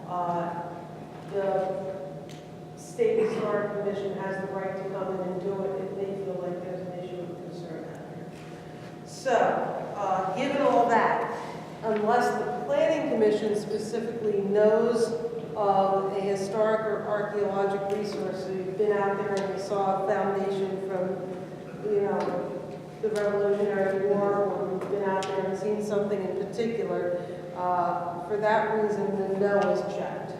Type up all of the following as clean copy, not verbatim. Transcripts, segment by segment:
The State Historic Commission has the right to come in and do it if they feel like there's an issue of concern out here. So, given all that, unless the Planning Commission specifically knows of a historic or archaeologic resource, so you've been out there and you saw a foundation from, the Revolutionary War, or you've been out there and seen something in particular, for that reason, the no is checked.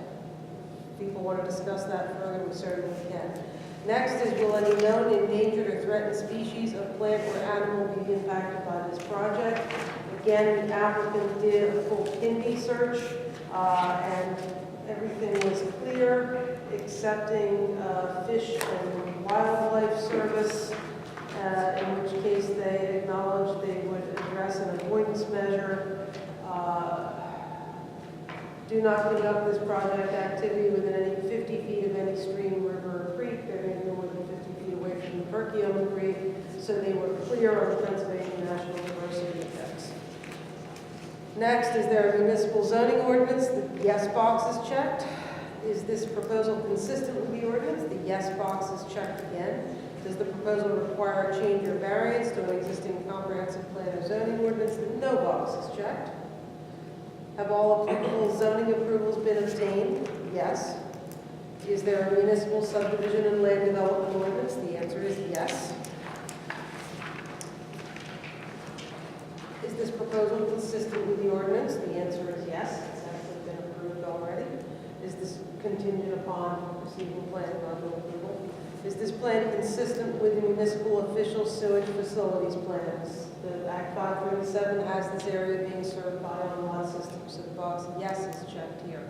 People want to discuss that further, we certainly can. Next is, will any known endangered or threatened species of plant or animal be impacted by this project? Again, the applicant did a full KINDY search, and everything was clear, excepting Fish and Wildlife Service, in which case they acknowledged they would address an avoidance measure. Do not conduct this project activity within any 50 feet of any stream, river, or creek. They're going to be more than 50 feet away from the Perkiomen Creek, so they were clear on the Pennsylvania National Diversity Index. Next, is there a municipal zoning ordinance? The yes box is checked. Is this proposal consistent with the ordinance? The yes box is checked again. Does the proposal require a change or variance to an existing comprehensive plan or zoning ordinance? The no box is checked. Have all applicable zoning approvals been obtained? Yes. Is there a municipal subdivision and land development ordinance? The answer is yes. Is this proposal consistent with the ordinance? The answer is yes. It's actually been approved already. Is this contingent upon receiving plan environmental approval? Is this plan consistent with the municipal official sewage facilities plans? The Act 537 has this area being served by on-lot systems, so the box yes is checked here.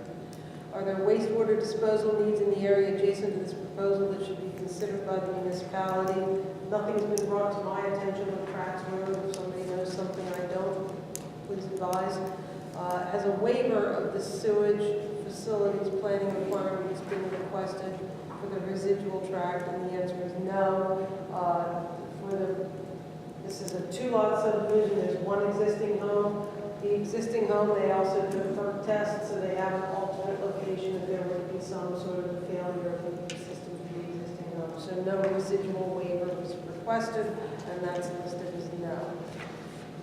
Are there wastewater disposal needs in the area adjacent to this proposal that should be considered by the municipality? Nothing's been brought to my attention on Tracks Road. If somebody knows something I don't, please advise. Has a waiver of the sewage facilities planning requirements been requested for the residual tract? And the answer is no. This is a two-lot subdivision. There's one existing home. The existing home, they also do a FERC test, so they have an alternate location if there were to be some sort of failure of the system to the existing home. So no residual waiver was requested, and that's listed as no.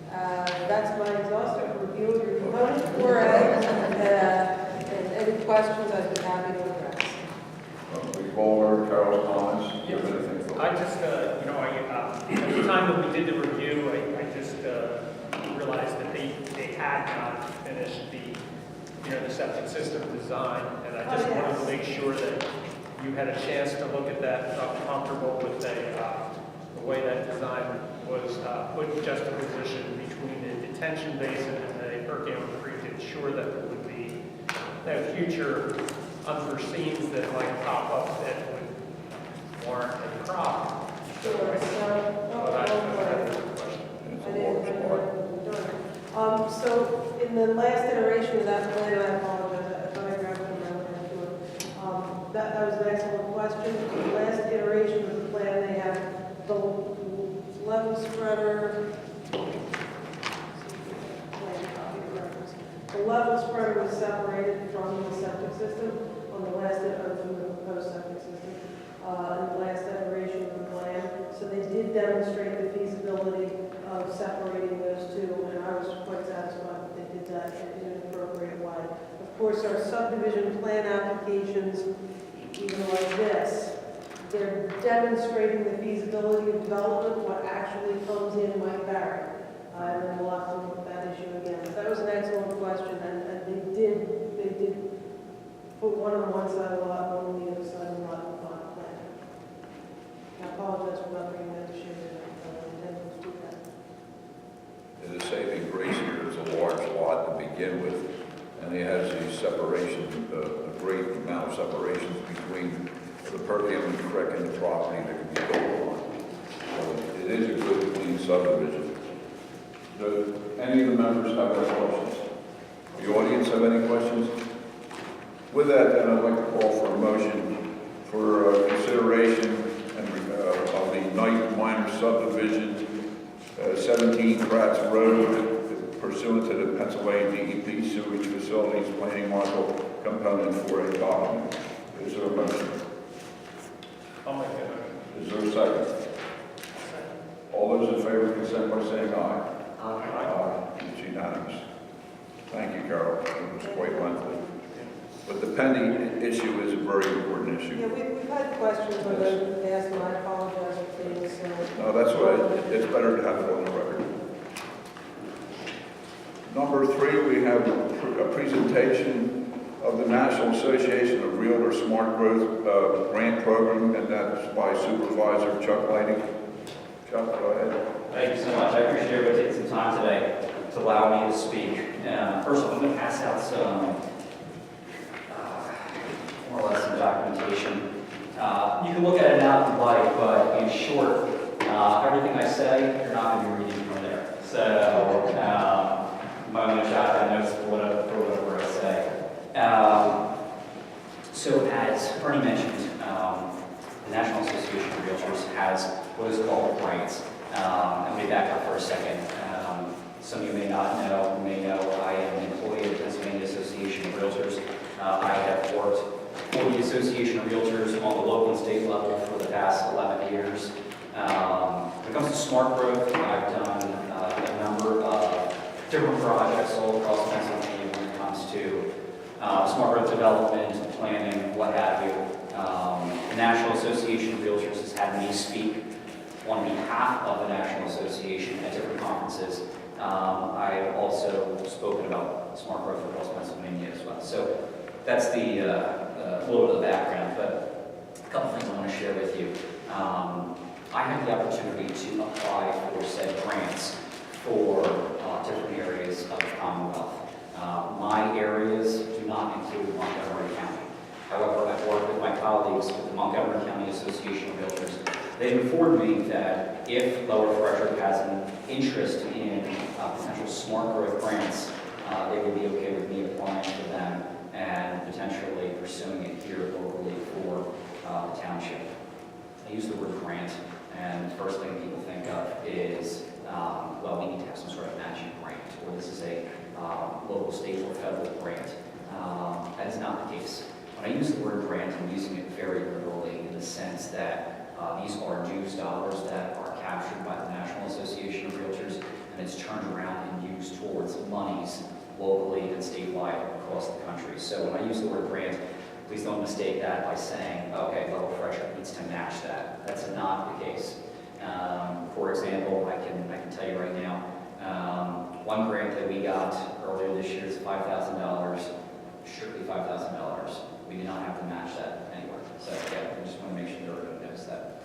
That's my exhaustive review of your component 4A. And any questions, I'd be happy to address. We've all heard Carol's comments. Do you have anything for I just, at the time that we did the review, I just realized that they had not finished the septic system design, and I just wanted to make sure that you had a chance to look at that, comfortable with the way that design was put in juxtaposition between the detention basin and the Perkiomen Creek to ensure that there would be no future unforeseens that might pop up that would warrant a crop. So in the last iteration of that plan, I apologize, I thought I grabbed it and that was an excellent question. In the last iteration of the plan, they have the level spreader. The level spreader was separated from the septic system on the last from the proposed septic system in the last iteration of the plan. So they did demonstrate the feasibility of separating those two, and I was quite satisfied that they did that in an appropriate way. Of course, our subdivision plan applications, even like this, they're demonstrating the feasibility of development. What actually comes in might vary. And then we'll have to look at that issue again. But that was an excellent question, and they did put one on one side of the lot, one on the other side of the lot in the final plan. I apologize for not bringing that to share with you. I intended to do that. The saving grace here is a large lot to begin with, and it has a separation, a great amount of separations between the Perkiomen Creek and the property that can be built on. So it is a good, clean subdivision. Do any of the members have any questions? The audience have any questions? With that, then, I'd like to call for a motion for consideration of the Knight Minor Subdivision, 17 Kratz Road, pursuant to the Pennsylvania DEP Sewage Facilities Planning Module Component component for a document. Is there a motion? I'll make that motion. Is there a second? All those in favor consent by saying aye. It's unanimous. Thank you, Carol. It was quite lengthy. But the pending issue is a very important Yeah, issue. we've had questions on those in the past, and I apologize if things, No, that's why it's better to have it on the record. Number 3, we have a presentation of the National Association of Realtor Smart Growth Grant Program, and that's by Supervisor Chuck Lighting. Chuck, go ahead. Thank you so much. I appreciate everybody taking some time today to allow me to speak. First of all, I'm going to pass out some, more or less some documentation. You can look at it now if you like, but in short, everything I say, you're not going to be reading from there. So, I'm going to jot down notes for whatever I say. So as Bernie mentioned, the National Association of Realtors has what is called grants. Let me back up for a second. Some of you may not know, I am an employee of the Pennsylvania Association of Realtors. I have worked for the Association of Realtors on the local and state level for the past 11 years. When it comes to smart growth, I've done a number of different projects all across Pennsylvania when it comes to smart growth development, planning, what have you. The National Association of Realtors has had me speak on behalf of the National Association at different conferences. I've also spoken about smart growth across Pennsylvania as well. So that's the little bit of the background, but a couple things I want to share with you. I had the opportunity to apply for said grants for different areas of the Commonwealth. My areas do not include Montgomery County. However, I've worked with my colleagues with the Montgomery County Association of Realtors. They've informed me that if Lower Frederick has an interest in potential smart growth grants, they would be okay with me applying for them and potentially pursuing it here locally for the township. I use the word grant, and the first thing people think of is, well, we need to have some sort of matching grant, or this is a local, state, or federal grant. That is not the case. When I use the word grant, I'm using it very literally in the sense that these are dues dollars that are captured by the National Association of Realtors, and it's turned around and used towards monies locally and statewide across the country. So when I use the word grant, please don't mistake that by saying, okay, Lower Frederick needs to match that. That's not the case. For example, I can tell you right now, one grant that we got earlier this year is $5,000, strictly $5,000. We do not have to match that anywhere. So yeah, I just want to make sure everybody knows that.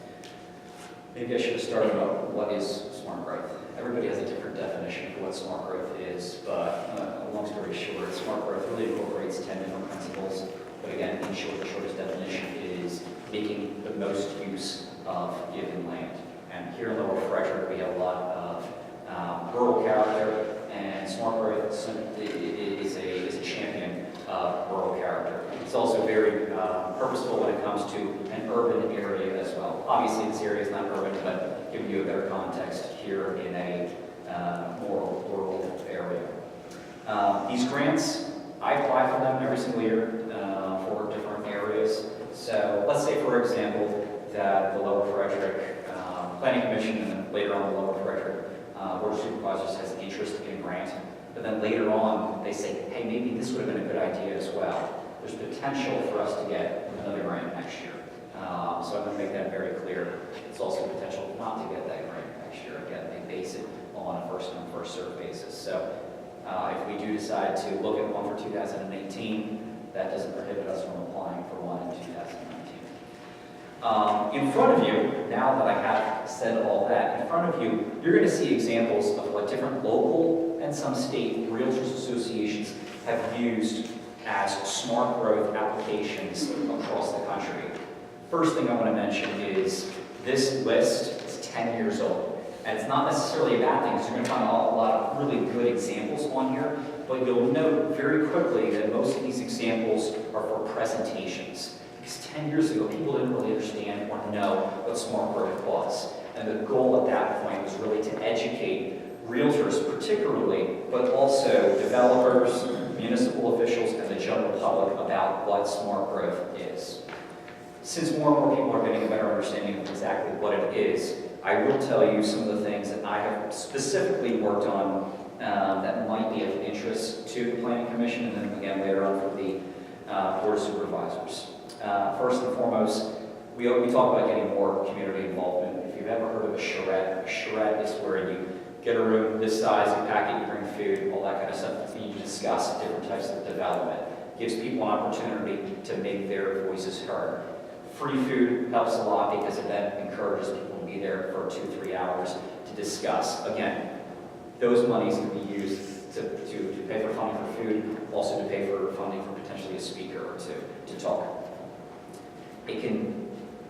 Maybe I should have started about what is smart growth. Everybody has a different definition for what smart growth is, but long story short, smart growth really incorporates 10 different principles. But again, in short, the shortest definition is making the most use of given land. And here in Lower Frederick, we have a lot of rural character, and smart growth is a champion of rural character. It's also very purposeful when it comes to an urban area as well. Obviously, this area is not urban, but giving you a better context here in a more rural area. These grants, I apply for them every single year for different areas. So let's say, for example, that the Lower Frederick Planning Commission, and then later on the Lower Frederick Board of Supervisors has an interest in grant, but then later on they say, hey, maybe this would have been a good idea as well. There's potential for us to get another grant next year. So I'm going to make that very clear. It's also potential not to get that grant next year. Again, they base it on a first-come, first-served basis. So if we do decide to look at one for 2018, that doesn't prohibit us from applying for one in 2019. In front of you, now that I have said all that, in front of you, you're going to see examples of what different local and some state realtors associations have used as smart growth applications across the country. First thing I want to mention is this list is 10 years old. And it's not necessarily a bad thing, because you're going to find a lot of really good examples on here, but you'll note very quickly that most of these examples are for presentations. Because 10 years ago, people didn't really understand or know what smart growth was. And the goal at that point was really to educate realtors particularly, but also developers, municipal officials, and the general public about what smart growth is. Since more and more people are getting a better understanding of exactly what it is, I will tell you some of the things that I have specifically worked on that might be of interest to the Planning Commission, and then again later on for the Board of Supervisors. First and foremost, we talk about getting more community involvement. If you've ever heard of a charrette is where you get a room this size, you pack it, you bring food, all that kind of stuff, and you discuss different types of development. Gives people an opportunity to make their voices heard. Free food helps a lot because it then encourages people to be there for 2-3 hours to discuss. Again, those monies can be used to pay for funding for food, also to pay for funding for potentially a speaker or two to talk.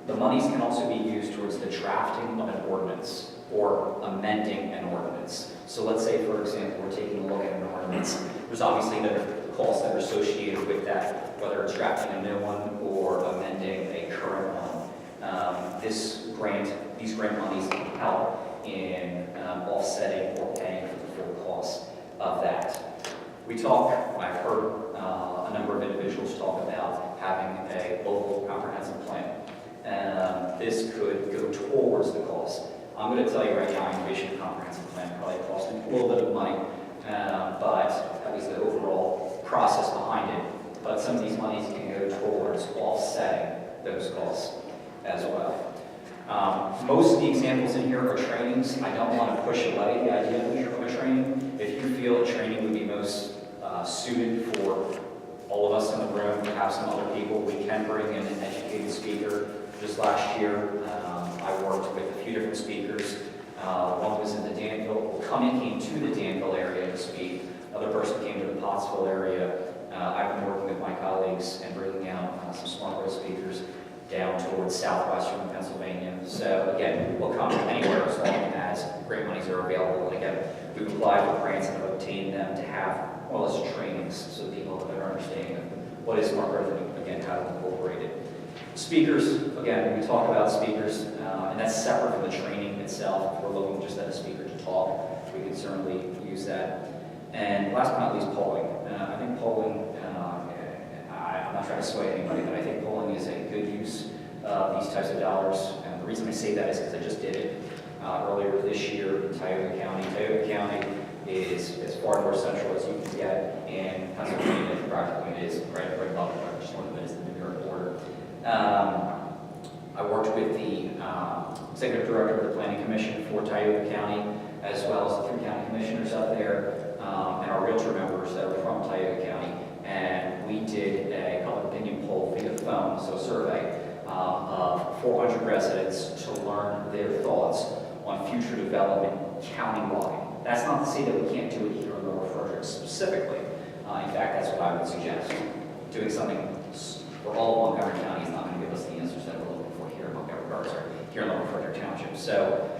The monies can also be used towards the drafting of an ordinance or amending an ordinance. So let's say, for example, we're taking a look at an ordinance. There's obviously the costs that are associated with that, whether it's drafting a new one or amending a current one. These grant monies can help in offsetting or paying for the full cost of that. I've heard a number of individuals talk about having a local comprehensive plan. This could go towards the cost. I'm going to tell you right now, innovation comprehensive plan probably costs a little bit of money, but that was the overall process behind it. But some of these monies can go towards offsetting those costs as well. Most of the examples in here are trainings. I don't want to push away the idea of a training. If you feel a training would be most suited for all of us in the room, perhaps some other people, we can bring in an educated speaker. Just last year, I worked with a few different speakers. One was in the Danville, came to the Danville area to speak. Another person came to the Pottsville area. I've been working with my colleagues and bringing out some smart growth speakers down towards southwestern Pennsylvania. So again, we'll come anywhere as long as grant monies are available. And again, we've applied for grants and have obtained them to have more or less trainings so that people have a better understanding of what is smart growth and again, how to incorporate it. Speakers, again, we talk about speakers, and that's separate from the training itself. If we're looking just at a speaker to talk, we can certainly use that. And last but not least, polling. I think polling, I'm not trying to sway anybody, but I think polling is a good use of these types of dollars. And the reason I say that is because I just did it earlier this year in Tioga County. Tioga County is as far north central as you can get in Pennsylvania. Practically it is right above it, just north of it is the New York border. I worked with the executive director of the Planning Commission for Tioga County, as well as the 3 county commissioners up there, and our realtor members that are from Tioga County. And we did a public opinion poll via phone, so a survey of 400 residents to learn their thoughts on future development countywide. That's not to say that we can't do it here in Lower Frederick specifically. In fact, that's what I would suggest. Doing something for all of Montgomery County is not going to give us the answers that we're looking for here in here in Lower Frederick Township. So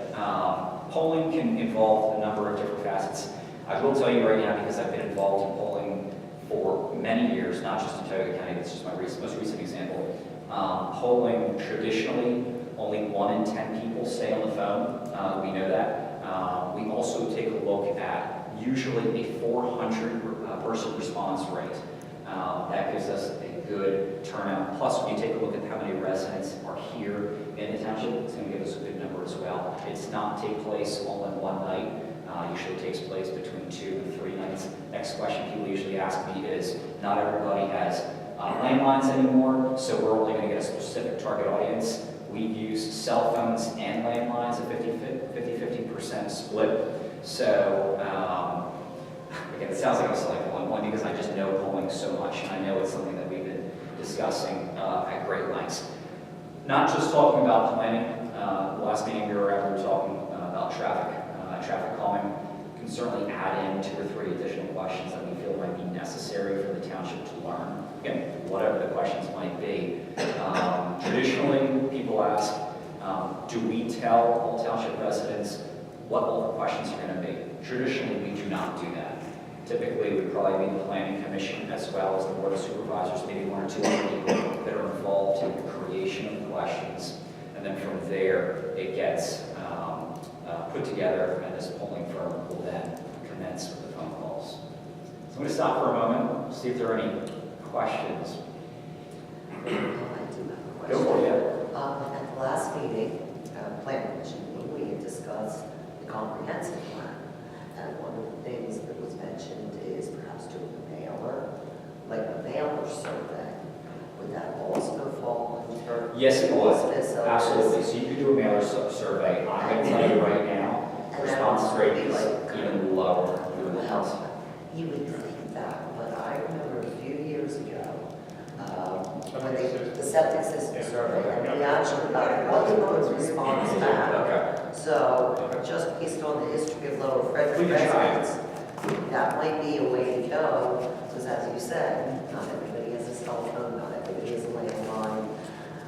polling can involve a number of different facets. I will tell you right now, because I've been involved in polling for many years, not just in Tioga County, this is my most recent example. Polling traditionally, only 1 in 10 people stay on the phone. We know that. We also take a look at usually a 400 person response rate. That gives us a good turnout. Plus, when you take a look at how many residents are here in the township, it's going to give us a good number as well. It does not take place all in one night. Usually takes place between 2 and 3 nights. Next question people usually ask me is, not everybody has landlines anymore, so we're only going to get a specific target audience. We use cell phones and landlines, a 50-50% split. So, again, it sounds like I'm selecting one because I just know polling so much, and I know it's something that we've been discussing at great lengths. Not just talking about planning. The last meeting we were at, we were talking about traffic. Traffic calming can certainly add in 2 or 3 additional questions that we feel might be necessary for the township to learn. Again, whatever the questions might be. Traditionally, people ask, do we tell all township residents what all the questions are going to be? Traditionally, we do not do that. Typically, it would probably be the Planning Commission as well as the Board of Supervisors, maybe 1 or 2 other people that are involved in the creation of the questions. And then from there, it gets put together, and this polling firm will then commence with the phone calls. So I'm going to stop for a moment, see if there are any questions. I do have a question. Go for it. At the last meeting, Plan Commission meeting, we had discussed the comprehensive plan. And one of the things that was mentioned is perhaps doing a mailer, like a mailer survey. Would that also fall under? Yes, it would. this? Absolutely. So you could do a mailer survey. I'm going to tell you right now, the response rate is even lower than the house. Well, you would think that, but I remember a few years ago, when the septic system survey, and we actually got what the response back. Okay. So just based on the history of Lower Frederick We can try it. residents, that might be a way to go, because as you said, not everybody has a cell phone, not everybody has a landline.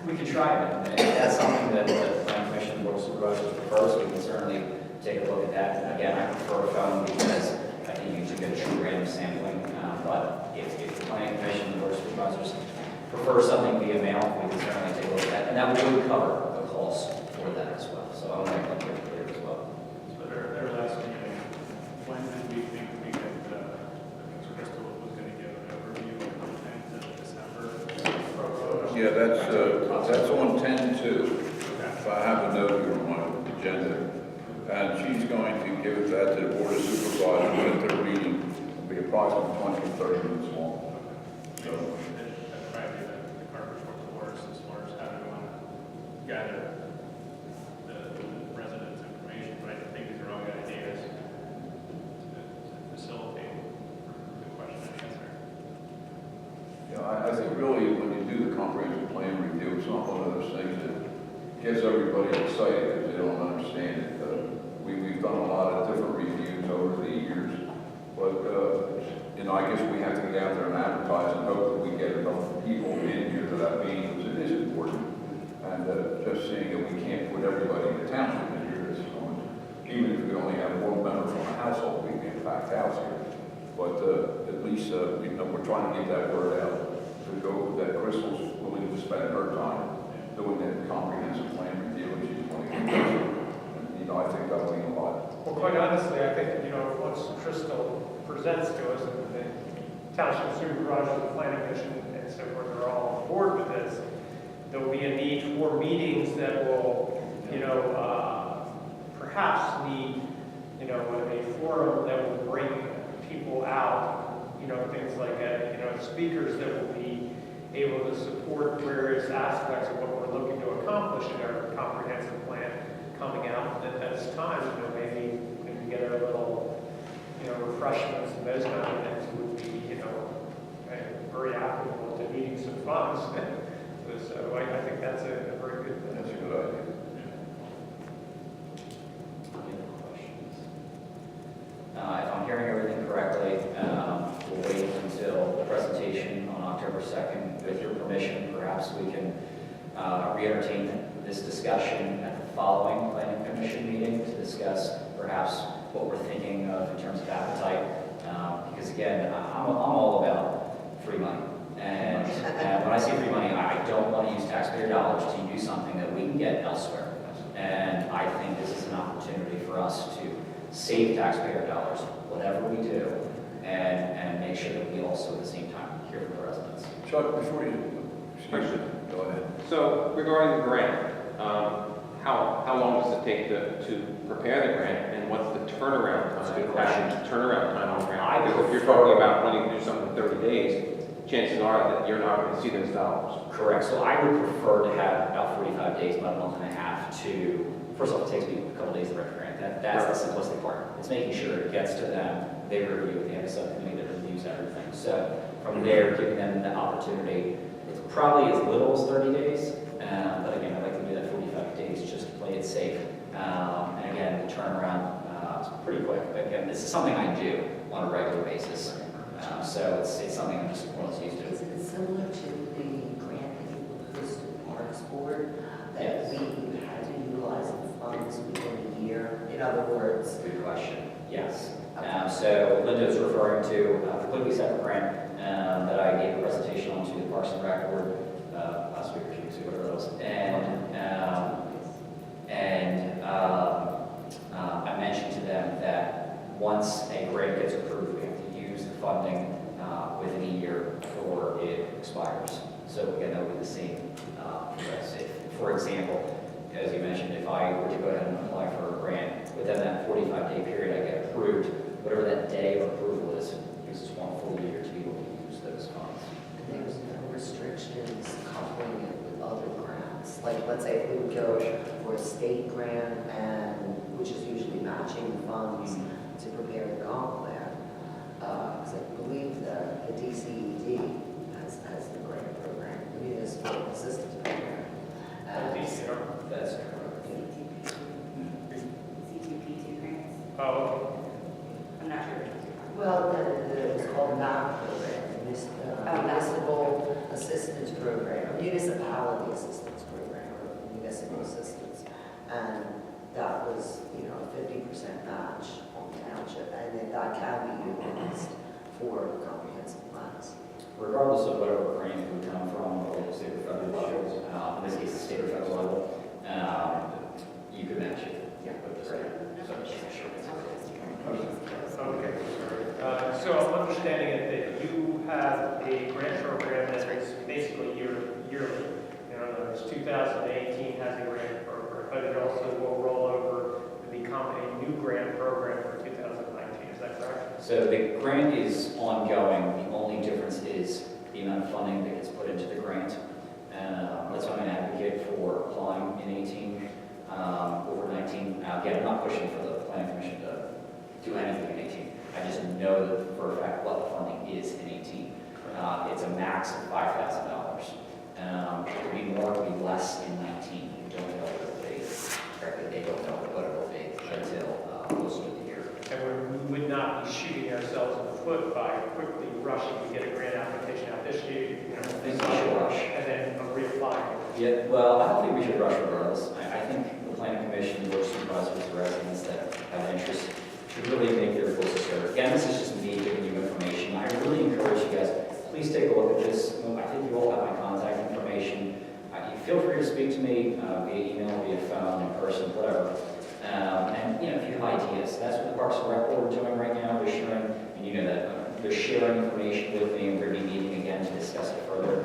We could try it, and if that's something that the Plan Commission Board of Supervisors prefers, we can certainly take a look at that. And again, I prefer a phone because I think you can get a true random sampling, but if the Planning Commission Board of Supervisors prefer something via mail, we can certainly take a look at that, and that would cover the cost for that as well. So I want to make that pretty clear as well. So their last meeting, when did we think we could, Crystal was going to give an overview of the 10th of December? Yeah, that's on 10/2. If I have a note here on my agenda, and she's going to give that to the Board of Supervisors at their meeting. It'll be approximately 20 to 30 minutes long. So, That's probably the carpet works as far as how to gather the residents' information, but I think these are all good ideas to facilitate the question and answer. I think really when you do the comprehensive plan review, it's not one of those things that gets everybody excited because they don't understand it. We've done a lot of different reviews over the years, but I guess we have to get out there and advertise and hope that we get enough people in here to that meeting, because it is important. And just seeing that we can't put everybody in the township in here, even if we only have one member from a household, we can get a packed house here. But at least we're trying to get that word out to go that Crystal's willing to spend her time doing that comprehensive plan review, and she's going to get it. I think that'll mean a lot. Well, quite honestly, I think, once Crystal presents to us and the township supervisor, the planning commission, and so forth, are all on board with this, there will be a need for meetings that will, perhaps need, a forum that will bring people out, things like, speakers that will be able to support various aspects of what we're looking to accomplish in our comprehensive plan coming out. And at this time, maybe we can get a little, refreshments and those kind of things would be, very applicable to needing some funds. So I think that's a very good thing. That's a good idea. Any other questions? If I'm hearing everything correctly, we'll wait until the presentation on October 2nd. With your permission, perhaps we can re-entertain this discussion at the following Planning Commission meeting to discuss perhaps what we're thinking of in terms of appetite. Because again, I'm all about free money. And when I say free money, I don't want to use taxpayer dollars to do something that we can get elsewhere. And I think this is an opportunity for us to save taxpayer dollars, whatever we do, and make sure that we also at the same time hear from the residents. Chuck, before you, excuse me, go ahead. So regarding the grant, how long does it take to prepare the grant, and what's the turnaround That's a time? good question. Turnaround time on grant? I Because if you're prefer- talking about wanting to do something in 30 days, chances are that you're not going to see those dollars. Correct. So I would prefer to have about 45 days, about a month and a half to, first off, it takes me a couple days to write the grant. That's the simplistic part. It's making sure it gets to them, they review it, they have a subcommittee that reviews everything. So from there, giving them the opportunity, it's probably as little as 30 days. But again, I'd like to do that 45 days just to play it safe. And again, the turnaround is pretty quick. Again, this is something I do on a regular basis. So it's something I'm just more or less used to. Is it similar to the grant that you proposed to the Parks Board, that Yes. we had to utilize the funds within a year? In other words, Good question. Yes. So Linda is referring to a completely separate grant that I gave a presentation on to the Parks and Rec Board last week or 2 weeks ago, whatever it was. expires. So again, that would be the same for us. For example, as you mentioned, if I were to go ahead and apply for a grant, within that 45-day period, I get approved, whatever that day of approval is, it uses 1 full year to be able to use those funds. There's no restrictions coupling it with other grants. Like, let's say if we would go for a state grant and, which is usually matching funds to prepare the comp plan. Because I believe that the DCED has the grant program, the municipal assistance program. DCR. That's correct. CTP2 grants? Oh, I'm not sure. Well, it's called MAP program, Municipal Assistance Program, Municipality Assistance Program, or Municipal Assistance. And that was, you know, a 50% match on township, and then that can be utilized for comprehensive plans. Regardless of whatever grant it would come from, or the state or federal level, in this case, the state or federal level, you could match it. Yeah. With the grant. So, okay. So I'm understanding it that you have a grant program that is basically yearly. You know, in other words, 2018 has a grant program, but it also will roll over to become a new grant program for 2019. Is that correct? So the grant is ongoing. The only difference is the amount of funding that gets put into the grant. That's why I'm an advocate for applying in 18 over 19. Again, I'm not pushing for the planning commission to do anything in 18. I just know that for a fact what the funding is in 18. It's a max of $5,000. It could be more, it could be less in 19. You don't know what it'll be. Frankly, they don't know what it'll be until closer to the year. And we would not be shooting ourselves in the foot by quickly rushing to get a grant application out this year, you know, I think we should rush. and then reapply. Yeah, well, I don't think we should rush regardless. I think the planning commission, board of supervisors, the residents that have interest should really make their voices heard. Again, this is just me giving you information. I really encourage you guys, please take a look at this. I think you all have my contact information. Feel free to speak to me via email, via phone, in person, whatever. And, you know, if you have ideas, that's what the Parks and Rec Board are doing right now. They're sharing, and you know that, they're sharing information with me, and we're going to be meeting again to discuss it further.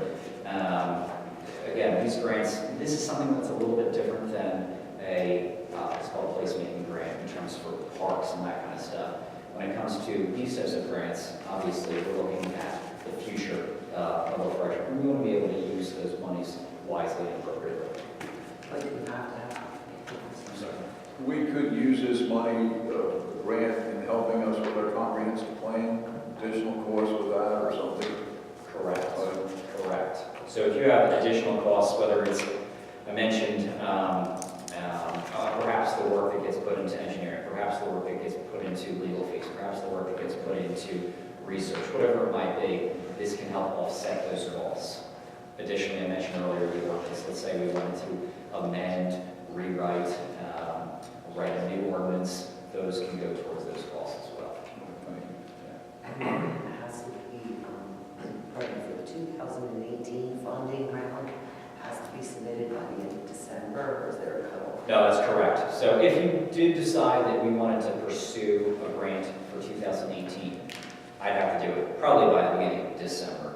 Again, these grants, this is something that's a little bit different than it's called a placemaking grant in terms for parks and that kind of stuff. When it comes to these types of grants, obviously, we're looking at the future of the project. We want to be able to use those monies wisely and appropriately. But you have to have. I'm sorry. We could use this money, grant, in helping us with our comprehensive plan, additional cost with that or something. Correct. Correct. So if you have additional costs, whether it's, I mentioned, perhaps the work that gets put into engineering, perhaps the work that gets put into legal fees, perhaps the work that gets put into research, whatever it might be, this can help offset those costs. Additionally, I mentioned earlier, we want this, let's say we wanted to amend, rewrite, write a new ordinance, those can go towards those costs as well. And then it has to be, for the 2018 funding round, has to be submitted by the end of December, or is there a cutoff? No, that's correct. So if you did decide that we wanted to pursue a grant for 2018, I'd have to do it probably by the beginning of December.